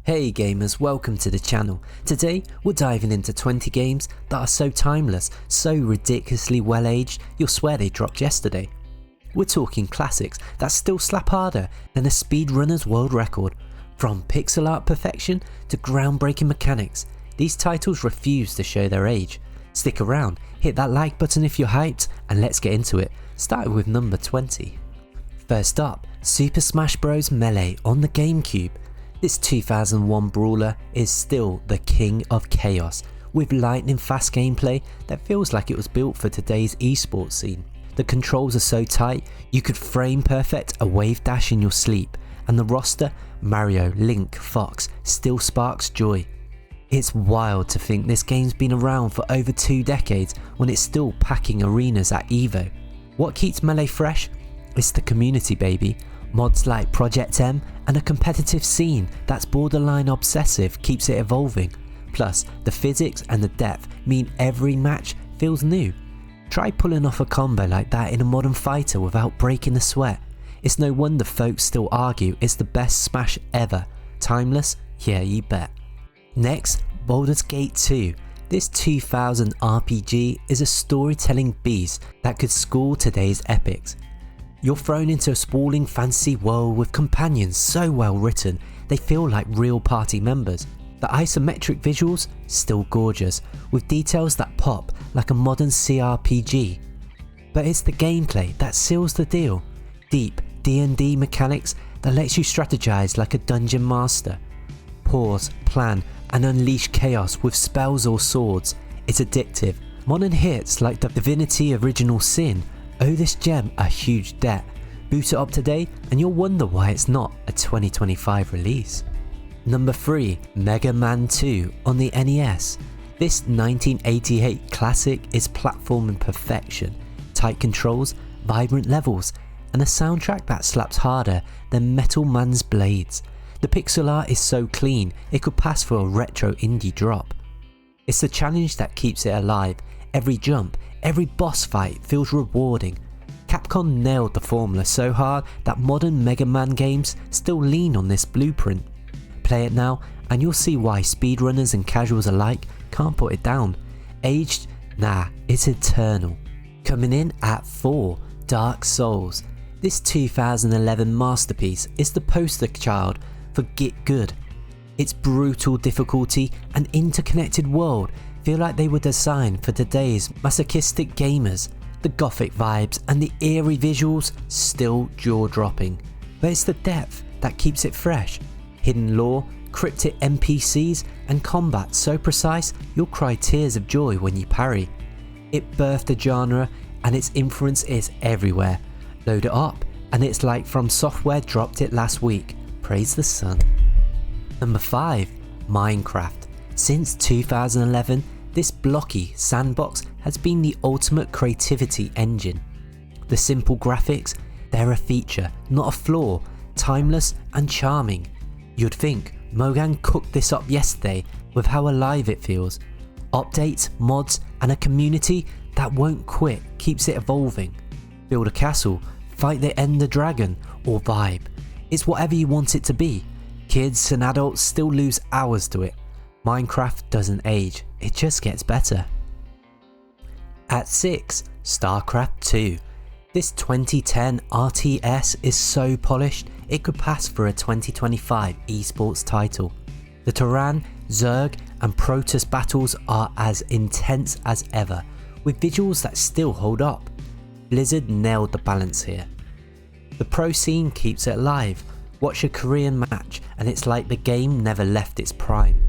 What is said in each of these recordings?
Hey gamers, welcome to the channel. Today we're diving into 20 games that are so timeless, so ridiculously well aged, you'll swear they dropped yesterday. We're talking classics that still slap harder than a speedrunner's world record. From pixel art perfection to groundbreaking mechanics, these titles refuse to show their age. Stick around, hit that like button if you're hyped, and let's get into it, starting with number 20. First up, Super Smash Bros. Melee on the GameCube. This 2001 brawler is still the king of chaos, with lightning fast gameplay that feels like it was built for today's esports scene. The controls are so tight you could frame perfect a wave dash in your sleep, and the roster, Mario, Link, Fox, still sparks joy. It's wild to think this game's been around for over 2 decades when it's still packing arenas at EVO. What keeps Melee fresh? It's the community, baby. Mods like Project M and a competitive scene that's borderline obsessive keeps it evolving. Plus, the physics and the depth mean every match feels new. Try pulling off a combo like that in a modern fighter without breaking a sweat. It's no wonder folks still argue it's the best Smash ever. Timeless? Yeah, you bet. Next, Baldur's Gate 2. This 2000 RPG is a storytelling beast that could school today's epics. You're thrown into a sprawling fantasy world with companions so well written they feel like real party members. The isometric visuals, still gorgeous, with details that pop like a modern CRPG. But it's the gameplay that seals the deal. Deep D&D mechanics that lets you strategize like a dungeon master. Pause, plan and unleash chaos with spells or swords. It's addictive. Modern hits like the Divinity Original Sin owe this gem a huge debt. Boot it up today and you'll wonder why it's not a 2025 release. Number 3, Mega Man 2 on the NES. This 1988 classic is platforming perfection, tight controls, vibrant levels, and a soundtrack that slaps harder than Metal Man's blades. The pixel art is so clean it could pass for a retro indie drop. It's the challenge that keeps it alive. Every jump, every boss fight feels rewarding. Capcom nailed the formula so hard that modern Mega Man games still lean on this blueprint. Play it now and you'll see why speedrunners and casuals alike can't put it down. Aged? Nah, it's eternal. Coming in at 4, Dark Souls. This 2011 masterpiece is the poster child for Get Good. Its brutal difficulty and interconnected world feel like they were designed for today's masochistic gamers. The gothic vibes and the eerie visuals still jaw-dropping, but it's the depth that keeps it fresh. Hidden lore, cryptic NPCs and combat so precise you'll cry tears of joy when you parry. It birthed a genre and its influence is everywhere. Load it up and it's like From Software dropped it last week. Praise the sun. Number 5, Minecraft. Since 2011, this blocky sandbox has been the ultimate creativity engine. The simple graphics, they're a feature, not a flaw, timeless and charming. You'd think Mogan cooked this up yesterday with how alive it feels. Updates, mods and a community that won't quit keeps it evolving. Build a castle, fight the Ender Dragon or vibe. It's whatever you want it to be. Kids and adults still lose hours to it. Minecraft doesn't age, it just gets better. At 6, Starcraft II. This 2010 RTS is so polished it could pass for a 2025 esports title. The Terran, Zerg and Protoss battles are as intense as ever, with visuals that still hold up. Blizzard nailed the balance here. The pro scene keeps it alive. Watch a Korean match and it's like the game never left its prime.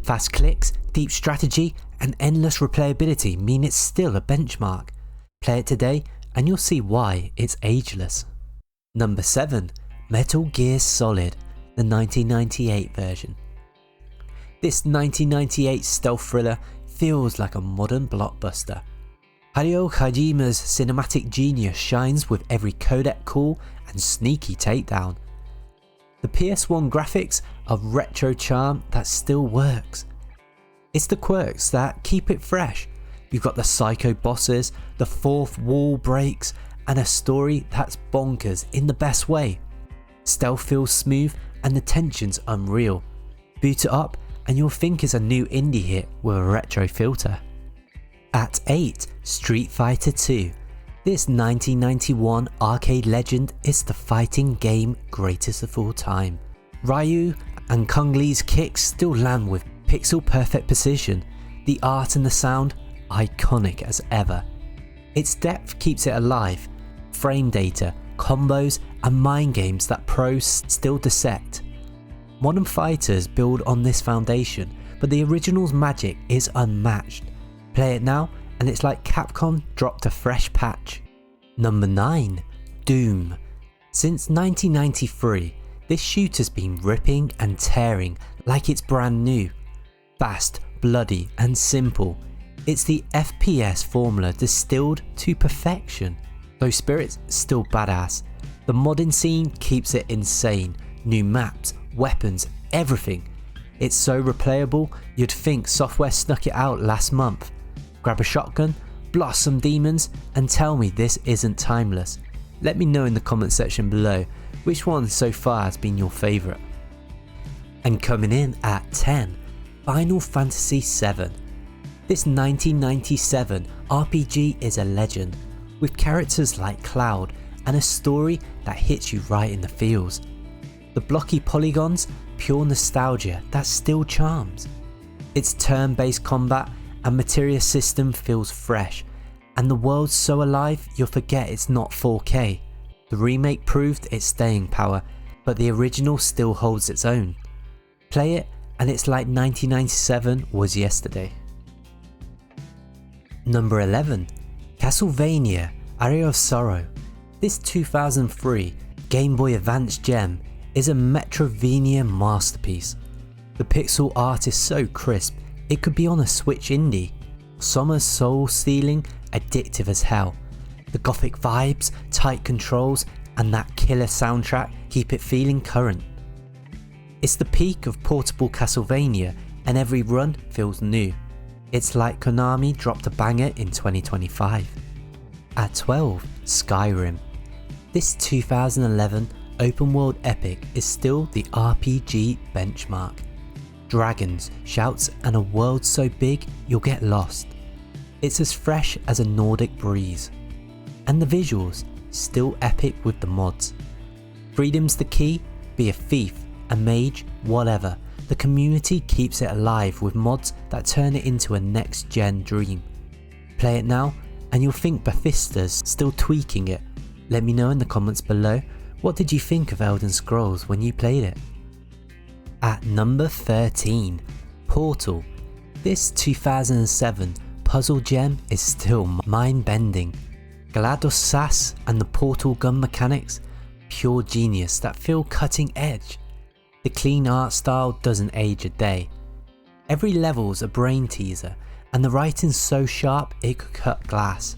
Fast clicks, deep strategy and endless replayability mean it's still a benchmark. Play it today and you'll see why it's ageless. Number 7, Metal Gear Solid, the 1998 version. This 1998 stealth thriller feels like a modern blockbuster. Hideo Kojima's cinematic genius shines with every codec call and sneaky takedown. The PS1 graphics are retro charm that still works. It's the quirks that keep it fresh. You've got the psycho bosses, the fourth wall breaks, and a story that's bonkers in the best way. Stealth feels smooth and the tension's unreal. Boot it up and you'll think it's a new indie hit with a retro filter. At 8, Street Fighter II. This 1991 arcade legend is the fighting game greatest of all time. Ryu and Kung Lee's kicks still land with pixel perfect precision, the art and the sound iconic as ever. Its depth keeps it alive, frame data, combos and mind games that pros still dissect. Modern fighters build on this foundation, but the original's magic is unmatched. Play it now and it's like Capcom dropped a fresh patch. Number 9. Doom. Since 1993, this shooter's been ripping and tearing like it's brand new. Fast, bloody and simple. It's the FPS formula distilled to perfection. Though Spirit's still badass, the modding scene keeps it insane. New maps, weapons, everything. It's so replayable you'd think software snuck it out last month. Grab a shotgun, blast some demons and tell me this isn't timeless. Let me know in the comment section below which one so far has been your favourite. And coming in at 10, Final Fantasy VII. This 1997 RPG is a legend, with characters like Cloud and a story that hits you right in the feels. The blocky polygons, pure nostalgia that still charms. Its turn-based combat and materia system feels fresh, and the world's so alive you'll forget it's not 4K. The remake proved its staying power, but the original still holds its own. Play it and it's like 1997 was yesterday. Number 11. Castlevania Aria of Sorrow. This 2003 Game Boy Advance gem is a Metroidvania masterpiece. The pixel art is so crisp it could be on a Switch indie. Summer's soul stealing, addictive as hell. The gothic vibes, tight controls and that killer soundtrack keep it feeling current. It's the peak of portable Castlevania and every run feels new. It's like Konami dropped a banger in 2025. At 12, Skyrim. This 2011 open world epic is still the RPG benchmark. Dragons, shouts and a world so big you'll get lost. It's as fresh as a Nordic breeze. And the visuals, still epic with the mods. Freedom's the key, be a thief, a mage, whatever. The community keeps it alive with mods that turn it into a next gen dream. Play it now and you'll think Bethesda's still tweaking it. Let me know in the comments below, what did you think of Elden Scrolls when you played it? At number 13, Portal. This 2007 puzzle gem is still mind-bending. GLaDOS sass and the portal gun mechanics, pure genius that feel cutting edge. The clean art style doesn't age a day. Every level's a brain teaser and the writing's so sharp it could cut glass.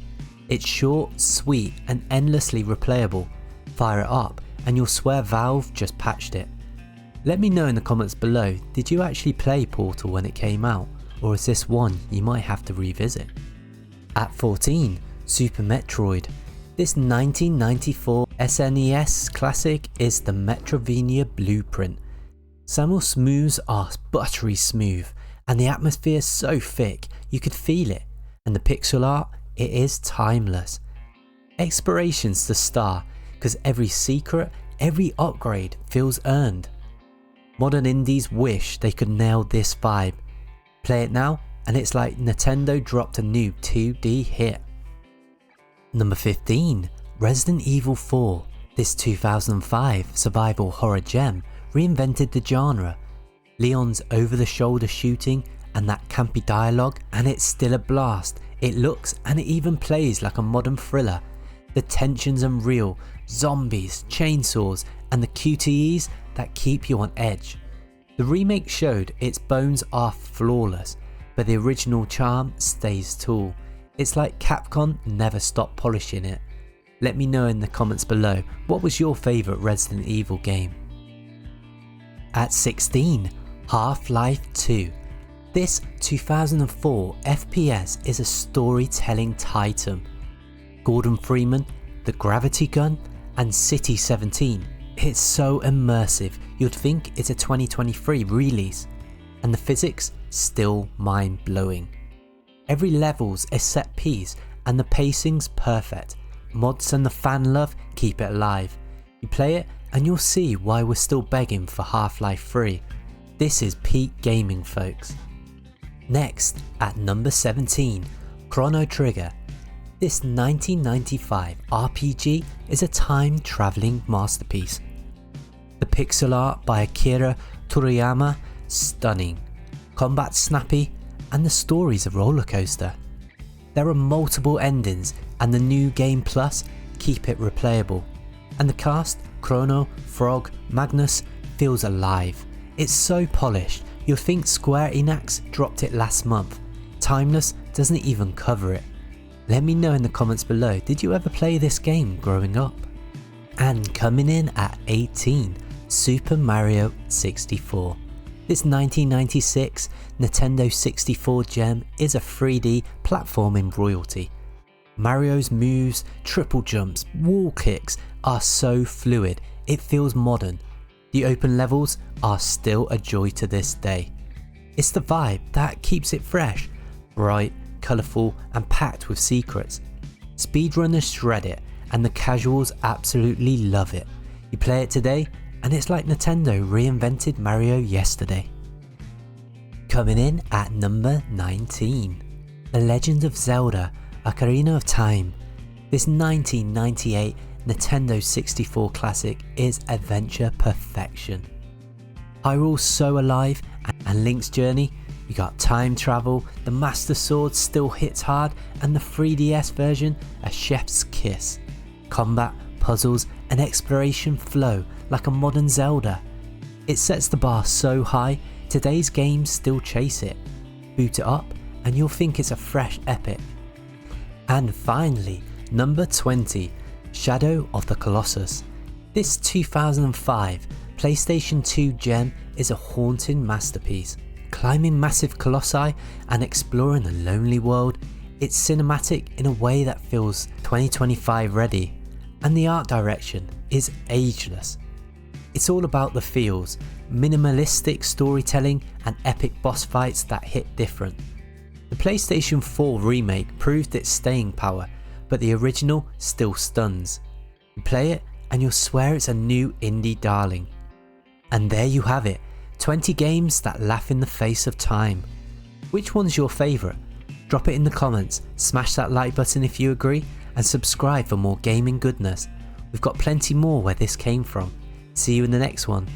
It's short, sweet and endlessly replayable. Fire it up and you'll swear Valve just patched it. Let me know in the comments below, did you actually play Portal when it came out, or is this one you might have to revisit? At 14, Super Metroid. This 1994 SNES classic is the Metroidvania blueprint. Samus moves are buttery smooth and the atmosphere is so thick you could feel it, and the pixel art, it is timeless. Exploration's the star, because every secret, every upgrade feels earned. Modern indies wish they could nail this vibe. Play it now and it's like Nintendo dropped a new 2D hit. Number 15, Resident Evil 4. This 2005 survival horror gem reinvented the genre. Leon's over-the-shoulder shooting and that campy dialogue, and it's still a blast. It looks and it even plays like a modern thriller. The tension's unreal, zombies, chainsaws and the QTEs that keep you on edge. The remake showed its bones are flawless, but the original charm stays tall. It's like Capcom never stopped polishing it. Let me know in the comments below, what was your favourite Resident Evil game? At 16, Half-Life 2. This 2004 FPS is a storytelling titan. Gordon Freeman, the gravity gun and City 17. It's so immersive, you'd think it's a 2023 release. and the physics still mind-blowing. Every level's a set piece and the pacing's perfect. Mods and the fan love keep it alive. You play it and you'll see why we're still begging for Half-Life 3. This is peak gaming, folks. Next, at number 17, Chrono Trigger. This 1995 RPG is a time-travelling masterpiece. The pixel art by Akira Toriyama, stunning. Combat snappy, and the story's a rollercoaster. There are multiple endings and the new Game Plus keep it replayable. And the cast, Chrono, Frog, Magnus, feels alive. It's so polished, you'll think Square Enix dropped it last month. Timeless doesn't even cover it. Let me know in the comments below, did you ever play this game growing up? And coming in at 18, Super Mario 64. This 1996 Nintendo 64 gem is a 3D platforming royalty. Mario's moves, triple jumps, wall kicks are so fluid, it feels modern. The open levels are still a joy to this day. It's the vibe that keeps it fresh, bright, colourful and packed with secrets. Speedrunners shred it and the casuals absolutely love it. You play it today and it's like Nintendo reinvented Mario yesterday. Coming in at number 19, The Legend of Zelda, Ocarina of Time. This 1998 Nintendo 64 classic is adventure perfection. Hyrule's so alive, and Link's journey, you got time travel, the Master Sword still hits hard, and the 3DS version a chef's kiss. Combat, puzzles and exploration flow like a modern Zelda. It sets the bar so high, today's games still chase it. Boot it up and you'll think it's a fresh epic. And finally, number 20, Shadow of the Colossus. This 2005 PlayStation 2 gem is a haunting masterpiece. Climbing massive colossi and exploring a lonely world, it's cinematic in a way that feels 2025 ready, and the art direction is ageless. It's all about the feels, minimalistic storytelling and epic boss fights that hit different. The PlayStation 4 remake proved its staying power, but the original still stuns. You play it and you'll swear it's a new indie darling. And there you have it, 20 games that laugh in the face of time. Which one's your favourite? Drop it in the comments, smash that like button if you agree, and subscribe for more gaming goodness. We've got plenty more where this came from. See you in the next one.